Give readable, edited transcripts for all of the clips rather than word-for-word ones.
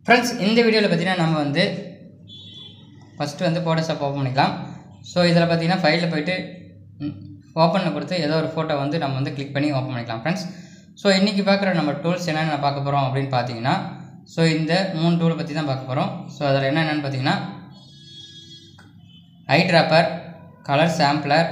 Friends, இந்த வீடியோல பாத்தீங்கன்னா நம்ம வந்து ஃபர்ஸ்ட் வந்து Photoshop ஓபன் பண்ணிக்கலாம். சோ இதல பாத்தீங்கன்னா ஃபைல்ல போய்ட்டு ஓபன்ல கொடுத்து ஏதோ ஒரு போட்டோ வந்து நம்ம வந்து கிளிக் பண்ணி ஓபன் பண்ணிக்கலாம் फ्रेंड्स. சோ இன்னைக்கு பார்க்குற நம்ம டூல்ஸ் என்னென்ன பார்க்க போறோம் அப்படினு பாத்தீங்கன்னா சோ இந்த மூணு டூல் பத்தி தான் பார்க்க போறோம். சோ அதல என்னென்னன்னு பாத்தீங்கன்னா Eyedropper, Color Sampler,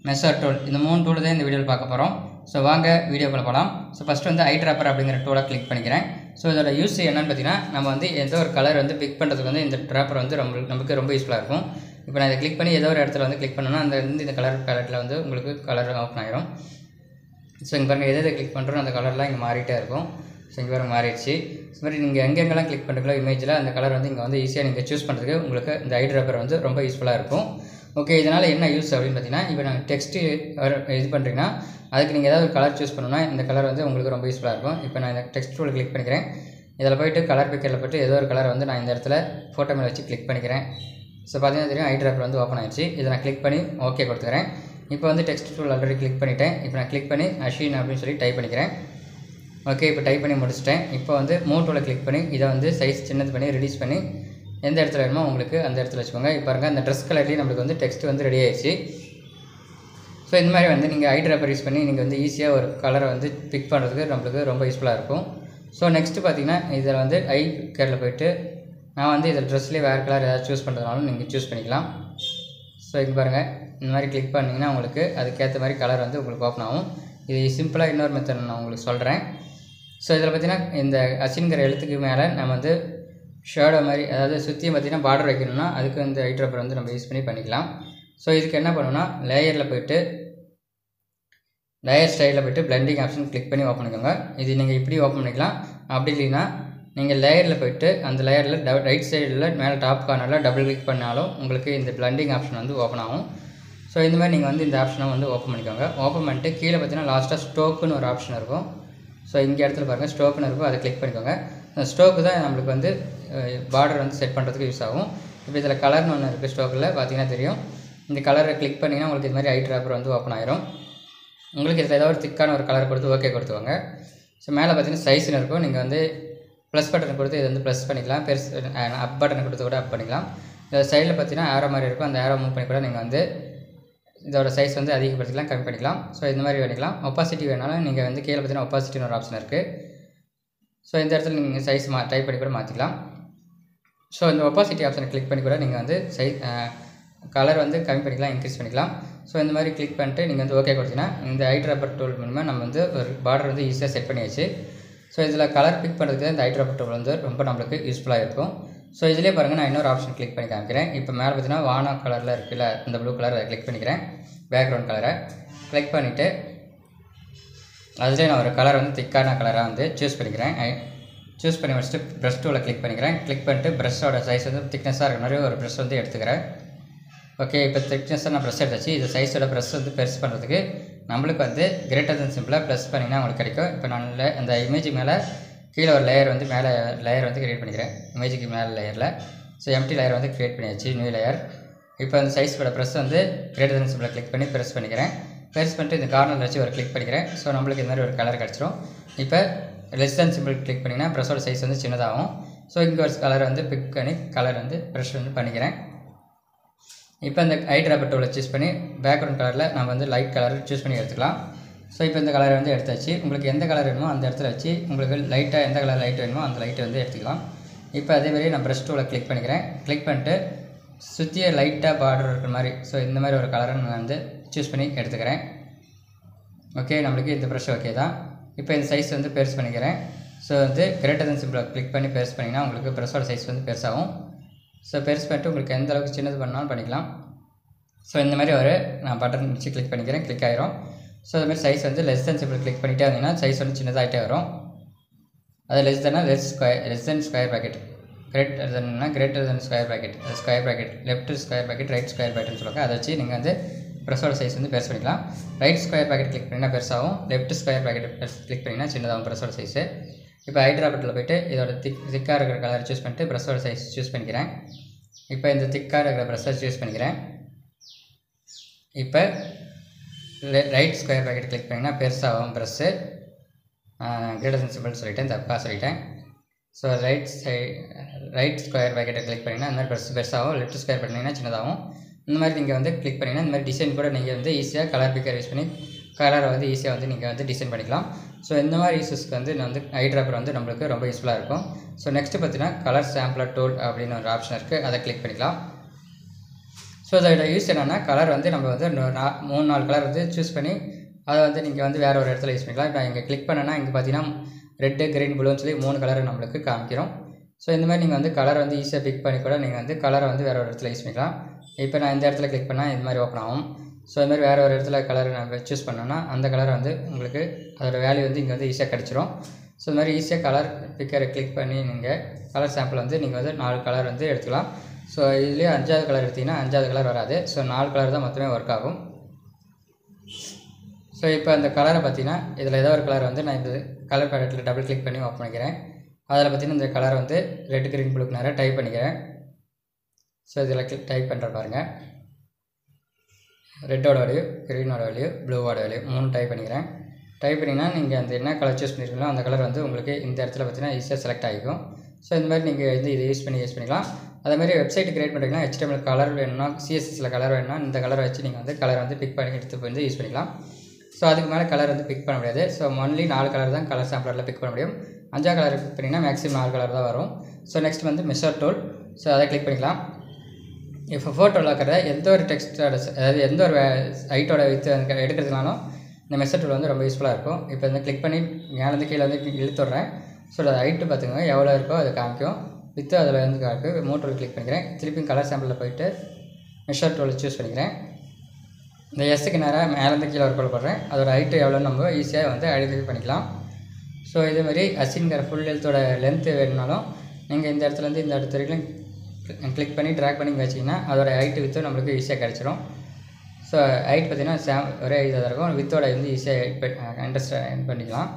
Measure tool இந்த மூணு டூல் தான் இந்த வீடியோல பார்க்க போறோம். சோ வாங்க வீடியோக்குள்ள போலாம். சோ ஃபர்ஸ்ட் வந்து Eyedropper அப்படிங்கற டூலை கிளிக் பண்ணிக்கிறேன். சோ இதோட யூஸ் என்னன்னு பாத்தீங்கன்னா நம்ம வந்து ஏதோ ஒரு கலர் வந்து பிக் பண்றதுக்கு வந்து இந்த டிராப்பர் வந்து நமக்கு ரொம்ப யூஸ்ஃபுல்லா இருக்கும். இப்போ நான் இத கிளிக் பண்ணி ஏதோ ஒரு இடத்துல வந்து கிளிக் பண்ணனும்னா இந்த கலர் பேலட்ல வந்து உங்களுக்கு கலர் ஓபன் ஆயிடும். சோ இங்க பாருங்க எதை கிளிக் பண்றோம் அந்த கலர்லாம் இங்க மாறிட்டே இருக்கும். சோ இங்க பாருங்க மாறிடுச்சு. சோ மாதிரி நீங்க எங்கெங்கலாம் கிளிக் பண்றீங்களோ இமேஜ்ல அந்த கலர் வந்து இங்க வந்து ஈஸியா நீங்க சூஸ் பண்றதுக்கு உங்களுக்கு இந்த Eyedropper வந்து ரொம்ப யூஸ்ஃபுல்லா இருக்கும். ஓகே இதனால என்ன யூஸ் அப்படினு பாத்தீங்கன்னா இப்போ நான் டெக்ஸ்ட் இது பண்றீங்கன்னா அதுக்கு நீங்க ஏதாவது ஒரு கலர் சூஸ் பண்ணனும்னா இந்த கலர் வந்து உங்களுக்கு ரொம்ப யூஸ்ஃபுல்லா இருக்கும். இப்போ நான் இந்த டெக்ஸ்ட் டூல் கிளிக் பண்ணிக்கிறேன். இதல போய்ட்டு கலர் பிக்கர்ல போய்ட்டு ஏதோ ஒரு கலர் வந்து நான் இந்த இடத்துல போட்டோ மேல வச்சு கிளிக் பண்ணிக்கிறேன். சோ பாத்தீங்கன்னா தெரியும் Eyedropper வந்து ஓபன் ஆயிருச்சு. இத நான் கிளிக் பண்ணி ஓகே கொடுத்துக்கறேன். இப்போ வந்து டெக்ஸ்ட் டூல் ஆல்ரெடி கிளிக் பண்ணிட்டேன். இப்போ நான் கிளிக் பண்ணி அஷின் அப்படினு சொல்லி டைப் பண்ணிக்கிறேன். ஓகே இப்போ டைப் பண்ணி முடிச்சிட்டேன். இப்போ வந்து மூவ் டூலை கிளிக் பண்ணி இத வந்து சைஸ் சின்னது பண்ணி ரெடியூஸ் பண்ணி எந்த இடத்துல வேணுமோ உங்களுக்கு அந்த இடத்துல வச்சுக்கோங்க. இப்போ பாருங்க அந்த Dress கலர்லயே நமக்கு வந்து டெக்ஸ்ட் வந்து ரெடி ஆயிருச்சு. சோ இந்த மாதிரி வந்து நீங்க Eyedropper யூஸ் பண்ணி நீங்க வந்து ஈஸியா ஒரு கலரை வந்து பிக் பண்றதுக்கு நமக்கு ரொம்ப யூஸ்ஃபுல்லா இருக்கும். சோ நெக்ஸ்ட் பாத்தீங்கன்னா இதல வந்து ஐ கேர்ல போய்ட்டு நான் வந்து இந்த Dressலயே வேற கலர் ஏதாவது சூஸ் பண்றதுனாலும் நீங்க சூஸ் பண்ணிக்கலாம். சோ இங்க பாருங்க இந்த மாதிரி கிளிக் பண்ணீங்கன்னா உங்களுக்கு அதுக்கு ஏத்த மாதிரி கலர் வந்து உங்களுக்கு ஓபன் ஆகும். இது சிம்பிளா இன்னொரு மெத்தட் நான் உங்களுக்கு சொல்றேன். சோ இதல பாத்தீங்கன்னா இந்த அசின்ங்கற எழுத்துக்கு மேல நம்ம வந்து ஷேடோ மாதிரி அதாவது சுத்தி பாத்தீங்கன்னா பார்டர் வைக்கணும்னா அதுக்கு இந்த Eyedropper வந்து நம்ம யூஸ் பண்ணி பண்ணிக்கலாம். சோ இதுக்கு என்ன பண்ணனும்னா லேயர்ல போய்ட்டு லேயர் ஸ்டைல்ல போய்ட்டு blending ஆப்ஷன் கிளிக் பண்ணி ஓபன் பண்ணிக்கோங்க. இது நீங்க இப்படி ஓபன் பண்ணிக்கலாம். அப்படி இல்லனா நீங்க லேயர்ல போய்ட்டு அந்த லேயர்ல ரைட் சைடுல மேல டாப் கார்னர்ல டபுள் கிளிக் பண்ணாலும் உங்களுக்கு இந்த blending ஆப்ஷன் வந்து ஓபன் ஆகும். சோ இந்த மாதிரி நீங்க வந்து இந்த ஆப்ஷனை வந்து ஓபன் பண்ணிக்கோங்க. ஓபன் பண்ணிட்டு கீழ பாத்தீங்கன்னா லாஸ்டா ஸ்ட்ரோக்னு ஒரு ஆப்ஷன் இருக்கும். சோ இங்க இடத்துல பாருங்க ஸ்ட்ரோக்னு இருக்கும். அதை கிளிக் பண்ணிக்கோங்க. அந்த ஸ்ட்ரோக் தான் நமக்கு வந்து பார்டர் வந்து செட் பண்றதுக்கு யூஸ் ஆகும். இப்போ இதல கலர்னு ஒன்னு இருக்கு ஸ்ட்ரோக்ல பாத்தீங்கன்னா தெரியும். இந்த கலரை கிளிக் பண்ணீங்கன்னா உங்களுக்கு இந்த மாதிரி Eyedropper வந்து ஓபன் ஆயிடும். உங்களுக்கு இதுல ஏதாவது ஒரு திக்கான ஒரு கலர் கொடுத்து ஓகே கொடுத்துக்கோங்க. சோ மேல பாத்தீங்கன்னா சைஸ்னு இருக்கும். நீங்க வந்து ப்ளஸ் பட்டன் கொடுத்து இத வந்து ப்ளஸ் பண்ணிக்கலாம். அப் பட்டன் கொடுத்து கூட அப் பண்ணிக்கலாம். இந்த சைடுல பாத்தீங்கன்னா ஆரோ மாதிரி இருக்கும். அந்த ஆரோ மூவ் பண்ணி கூட நீங்க வந்து இதோட சைஸ் வந்து அதிகப்படுத்திக்கலாம் கம்மி பண்ணிக்கலாம். சோ இந்த மாதிரி பண்ணிக்கலாம். ஒபாசிட்டி வேணாலும் நீங்க வந்து கீழ பாத்தீங்கன்னா ஒபாசிட்டின்னு ஒரு ஆப்ஷன் இருக்கு. சோ இந்த இடத்துல நீங்க சைஸ் டைப் பண்ணி கூட மாத்திக்கலாம். சோ இந்த ஒபாசிட்டி ஆப்ஷனை கிளிக் பண்ணி கூட நீங்க வந்து கலர் வந்து கம்மி பண்ணிக்கலாம் இன்கிரீஸ் பண்ணிக்கலாம். சோ இந்த மாதிரி கிளிக் பண்ணிட்டு நீங்க வந்து ஓகே கொடுத்தீங்கன்னா இந்த Eyedropper டூல் மூலமா நம்ம வந்து ஒரு பார்டர் வந்து ஈஸியா செட் பண்ணியாச்சு. சோ இதல கலர் பிக் பண்றதுக்கு இந்த Eyedropper டூல் வந்து ரொம்ப நமக்கு யூஸ்ஃபுல்லா இருக்கும். சோ இதிலே பாருங்க நான் இன்னொரு ஆப்ஷன் கிளிக் பண்ணி காமிக்கிறேன். இப்போ மேல பாத்தீங்கன்னா வானா கலர்ல இருக்குல இந்த ப்ளூ கலர் அதை கிளிக் பண்ணிக்கிறேன். பேக்ரவுண்ட் கலரை கிளிக் பண்ணிட்டு அதிலே நான் ஒரு கலர் வந்து திக்கான கலரா வந்து சூஸ் பண்ணிக்கிறேன். சூஸ் பண்ணி வச்சிட்டு பிரஷ் டூலை கிளிக் பண்ணிக்கிறேன். கிளிக் பண்ணிட்டு பிரஷோட சைஸ் வந்து திக்னஸா இருக்கிற மாதிரி ஒரு பிரஷ் வந்து எடுத்துக்கிறேன். ஓகே இப்போ திக்னஸா நான் பிரஷ் எடுத்தாச்சு. இது சைஸோட பிரஷ் வந்து பெருசு பண்றதுக்கு நமக்கு வந்து கிரேட்டர் தென் சிம்பிளா ப்ளஸ் பண்ணீங்கன்னா உங்களுக்கு கிடைக்கும். இப்போ நான் அந்த இமேஜ் மேல கீழ ஒரு லேயர் வந்து மேல லேயர் வந்து கிரியேட் பண்ணிக்கிறேன். இமேஜ்க்கு மேல லேயர்ல சோ எம்ப்டி லேயர் வந்து கிரியேட் பண்ணியாச்சு நியூ லேயர். இப்போ அந்த சைஸோட பிரஷ் வந்து கிரேட்டர் தென் சிம்பிளா கிளிக் பண்ணி பிரஸ் பண்ணிக்கிறேன். பிரஸ் பண்ணிட்டு இந்த கார்னர்ல வச்சு ஒரு கிளிக் பண்ணிக்கிறேன். சோ நமக்கு இந்த மாதிரி ஒரு கலர் கிடைச்சிரும். இப்போ லெஸ் தென் சிம்பிள் கிளிக் பண்ணீங்கன்னா பிரஷோட சைஸ் வந்து சின்னதாகும். சோ இங்க ஒரு கலர் வந்து பிக் பண்ணி கலர் வந்து பிரஷ் வந்து பண்ணிக்கிறேன். இப்போ இந்த Eyedropper டூலை சூஸ் பண்ணி பேக்ரவுண்ட் கலர்ல நான் வந்து லைட் கலர் சூஸ் பண்ணி எடுத்துக்கலாம். சோ இப்போ இந்த கலரை வந்து எடுத்தாச்சு. உங்களுக்கு எந்த கலர் வேணுமோ அந்த இடத்துல வச்சு உங்களுக்கு லைட்டா எந்த கலர் லைட் வேணுமோ அந்த லைட் வந்து எடுத்துக்கலாம். இப்போ அதே மாதிரி நான் பிரஷ் டூலை கிளிக் பண்ணிக்கிறேன். கிளிக் பண்ணிட்டு சுத்தியே லைட்டா பார்டர் இருக்கிற மாதிரி சோ இந்த மாதிரி ஒரு கலரை நான் வந்து சூஸ் பண்ணி எடுத்துக்கிறேன். ஓகே நமக்கு இந்த பிரஷ் ஓகே தான். இப்போ இந்த சைஸ் வந்து பெருசு பண்ணிக்கிறேன். சோ வந்து கிரேட்டர் தென் சிம்பிளா கிளிக் பண்ணி பெருசு பண்ணீங்கன்னா உங்களுக்கு பிரஷோட சைஸ் வந்து பெருசாகும். சோ பெருசு பண்ணிட்டு உங்களுக்கு எந்த அளவுக்கு சின்னது பண்ணாலும் பண்ணிக்கலாம். சோ இந்த மாதிரி ஒரு நான் பட்டன் வச்சு கிளிக் பண்ணிக்கிறேன். கிளிக் ஆயிரும். சோ இந்த மாதிரி சைஸ் வந்து லெஸ் தென் சிம்பிள் கிளிக் பண்ணிட்டே வந்தீங்கன்னா சைஸ் வந்து சின்னதாயிட்டே வரும். அது less than square bracket greater than square bracket square bracket left square bracket right square பிராக்கெட்னு சொல்லுவாங்க. அதை வச்சு நீங்க வந்து பிரஷோட சைஸ் வந்து பெருசு பண்ணிக்கலாம். ரைட் ஸ்கொயர் பிராக்கெட் கிளிக் பண்ணீங்கன்னா பெருசாகும். லெஃப்ட் ஸ்கொயர் பிராக்கெட் கிளிக் பண்ணீங்கன்னா சின்னதாகும் பிரஷோட சைஸ். இப்போ Eyedropper டூல்ல போய்ட்டு இதோட திக்கா இருக்கிற கலர் சூஸ் பண்ணிட்டு பிரஷோட சைஸ் சூஸ் பண்ணிக்கிறேன். இப்போ இந்த திக்கா இருக்கிற பிரஷை சூஸ் பண்ணிக்கிறேன். இப்போ ரைட் ஸ்கொயர் பிராக்கெட் கிளிக் பண்ணீங்கன்னா பெருசாகும் பிரஷ். கிரேட்டர் தென் சிம்பிள் சொல்லிட்டேன் தப்பா சொல்லிட்டேன். ஸோ ரைட் ஸ்கொயர் ப்ராக்கெட்டை கிளிக் பண்ணிங்கன்னா இந்த மாதிரி பெருசாகவும், லெஃப்ட் ஸ்கொயர் பண்ணிங்கன்னா சின்னதாகும். இந்த மாதிரி நீங்கள் வந்து கிளிக் பண்ணிங்கன்னா இந்த மாதிரி டிசைன் கூட நீங்கள் வந்து ஈஸியாக கலர் பிக்கர் யூஸ் பண்ணி கலரை வந்து ஈஸியாக வந்து நீங்கள் வந்து டிசைன் பண்ணிக்கலாம். ஸோ இந்த மாதிரி யூஸஸ்க்கு வந்து நான் வந்து ஐட்ராப்பர் வந்து நம்மளுக்கு ரொம்ப யூஸ்ஃபுல்லாக இருக்கும். ஸோ நெக்ஸ்ட்டு பார்த்தீங்கன்னா கலர் சாம்பிளர் டூல் அப்படின்னு ஒரு ஆப்ஷன் இருக்குது, அதை கிளிக் பண்ணிக்கலாம். ஸோ அதோட யூஸ் என்னென்னா கலர் வந்து நம்ம வந்து 3-4 கலர் வந்து சூஸ் பண்ணி அதை வந்து நீங்கள் வந்து வேறு ஒரு இடத்துல யூஸ் பண்ணிக்கலாம். இப்போ இங்கே கிளிக் பண்ணேன்னா இங்கே பார்த்தீங்கன்னா ரெட்டு, க்ரீன், ப்ளூன்னு சொல்லி 3 கலர் நம்மளுக்கு காமிக்கிறோம். ஸோ இந்த மாதிரி நீங்கள் வந்து கலர் வந்து ஈஸியாக பிக் பண்ணி கூட நீங்கள் வந்து கலரை வந்து வேறு ஒரு இடத்துல யூஸ் பண்ணிக்கலாம். இப்போ நான் இந்த இடத்துல கிளிக் பண்ணால் இது மாதிரி ஓப்பன் ஆகும். ஸோ இது மாதிரி வேறு ஒரு இடத்துல கலர் நம்ம சூஸ் பண்ணோன்னா அந்த கலரை வந்து உங்களுக்கு அதோட வேல்யூ வந்து இங்கே வந்து ஈஸியாக கிடச்சிரும். ஸோ இது மாதிரி ஈஸியாக கலர் பிக்கரை கிளிக் பண்ணி நீங்கள் கலர் சாம்பிள் வந்து நீங்கள் வந்து 4 கலர் வந்து எடுத்துக்கலாம். ஸோ இதுலேயே 5வது கலர் எடுத்திங்கன்னா 5வது கலர் வராது. ஸோ 4 கலர் தான் மொத்தமே ஒர்க் ஆகும். ஸோ இப்போ அந்த கலரை பார்த்தீங்கன்னா இதில் ஏதோ ஒரு கலர் வந்து நான் இந்த கலர் பேலட்டில் டபுள் கிளிக் பண்ணி ஓப்பன் பண்ணிக்கிறேன். அதில் பார்த்தீங்கன்னா இந்த கலர் வந்து ரெட், க்ரீன், ப்ளூக்கு நேராக டைப் பண்ணிக்கிறேன். ஸோ இதில் டைப் பண்ணுற பாருங்கள், ரெட்டோட வேல்யூ, க்ரீனோட வேல்யூ, ப்ளூவோட வேல்யூ 3 டைப் பண்ணிக்கிறேன். டைப் பண்ணிங்கன்னா நீங்கள் அந்த என்ன கலர் சூஸ் பண்ணியிருக்கீங்களோ அந்த கலர் வந்து உங்களுக்கு இந்த இடத்துல பார்த்தீங்கன்னா ஈஸியாக செலக்ட் ஆகிக்கும். ஸோ இந்த மாதிரி நீங்கள் வந்து இதை யூஸ் பண்ணிக்கலாம். அதேமாதிரி வெப்சைட் கிரியேட் பண்ணிங்கன்னா HTML கலர் வேணும்னா, CSSல கலர் வேணும்னா இந்த கலரை வச்சு நீங்கள் வந்து கலர் வந்து பிக் பண்ணி எடுத்து வந்து யூஸ் பண்ணிக்கலாம். ஸோ அதுக்கு மேலே கலர் வந்து பிக் பண்ண முடியாது. ஸோ ஒன்லி 4 கலர் தான் கலர் சாம்பிளரில் பிக் பண்ண முடியும். 5வது கலர் பிக் பண்ணிங்கன்னா மேக்ஸிமம் 4 கலர் தான் வரும். ஸோ நெக்ஸ்ட் வந்து மெஷர் டூல். ஸோ அதை கிளிக் பண்ணிக்கலாம். இப்போ ஃபோட்டோவில் இருக்கிற எந்த ஒரு டெக்ஸ்ட்டோட, அதாவது எந்த ஒரு ஹைட்டோட வித்து எடுக்கிறதுனாலும் இந்த மெஷர் டூல் வந்து ரொம்ப யூஸ்ஃபுல்லாக இருக்கும். இப்போ வந்து கிளிக் பண்ணி மேலேருந்து கீழே வந்து இழுத்துடுறேன். ஸோ அது ஹைட்டு பார்த்துக்கோங்க எவ்வளோ இருக்கோ அதை காமிக்கும். வித்து அதில் வந்து காமிக்கும். டூல் கிளிக் பண்ணிக்கிறேன். திருப்பி கலர் சாம்பிளில் போய்ட்டு மெஷர் டூலை சூஸ் பண்ணிக்கிறேன். இந்த எஸ்ஸுக்கு நேராக மேலேருந்து கீழே ஒரு கோல் போடுறேன். அதோட ஹைட்டு எவ்வளோன்னு நம்ம ஈஸியாக வந்து ஐடென்டிஃபை பண்ணிக்கலாம். ஸோ இதேமாதிரி அசின்கிற ஃபுல் ஹெல்த்தோட லென்த்து வேணுனாலும் நீங்கள் இந்த இடத்துலேருந்து இந்த இடத்து வரைக்கும் கிளிக் பண்ணி ட்ராக் பண்ணி வச்சிங்கன்னா அதோட ஹைட்டு வித்து நம்மளுக்கு ஈஸியாக கிடச்சிரும். ஸோ ஹைட் பார்த்திங்கன்னா ஒரே இதாக இருக்கும். வித்தோட வந்து ஈஸியாக அண்டர்ஸ்டாண்ட் பண்ணிக்கலாம்.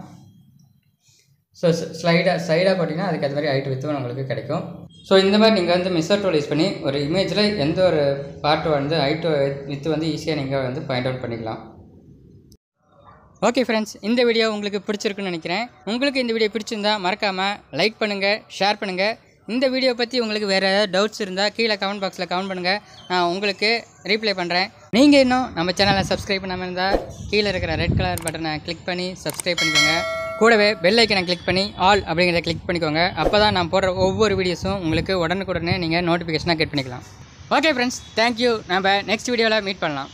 ஸோ ஸ்லைடாக போட்டிங்கன்னா அதுக்கு அது மாதிரி ஹைட் வித்தும் நம்மளுக்கு கிடைக்கும். ஸோ இந்த மாதிரி நீங்கள் வந்து மெஷர் டூல் யூஸ் பண்ணி ஒரு இமேஜில் எந்த ஒரு பார்ட்டு வந்து ஹைட்டு வித்து வந்து ஈஸியாக நீங்கள் வந்து பாயிண்ட் அவுட் பண்ணிக்கலாம். ஓகே ஃப்ரெண்ட்ஸ், இந்த வீடியோ உங்களுக்கு பிடிச்சிருக்குன்னு நினைக்கிறேன். உங்களுக்கு இந்த வீடியோ பிடிச்சிருந்தா மறக்காமல் லைக் பண்ணுங்கள், ஷேர் பண்ணுங்கள். இந்த வீடியோ பற்றி உங்களுக்கு வேறு ஏதாவது டவுட்ஸ் இருந்தால் கீழே கமெண்ட் பாக்ஸில் கமெண்ட் பண்ணுங்கள், நான் உங்களுக்கு ரீப்ளை பண்ணுறேன். நீங்கள் இன்னும் நம்ம சேனலை சப்ஸ்கிரைப் பண்ணாமல் இருந்தால் கீழே இருக்கிற ரெட் கலர் பட்டனை கிளிக் பண்ணி சப்ஸ்கிரைப் பண்ணிக்கோங்க. கூடவே பெல் ஐக்கனை கிளிக் பண்ணி ஆல் அப்படிங்கிறத கிளிக் பண்ணிக்கோங்க. அப்போ தான் நான் போடுற ஒவ்வொரு வீடியோஸும் உங்களுக்கு உடனுக்குடனே நீங்கள் நோட்டிஃபிகேஷனாக கெட் பண்ணிக்கலாம். Okay friends, thank you. நம்ம நெக்ஸ்ட் வீடியோவில் மீட் பண்ணலாம்.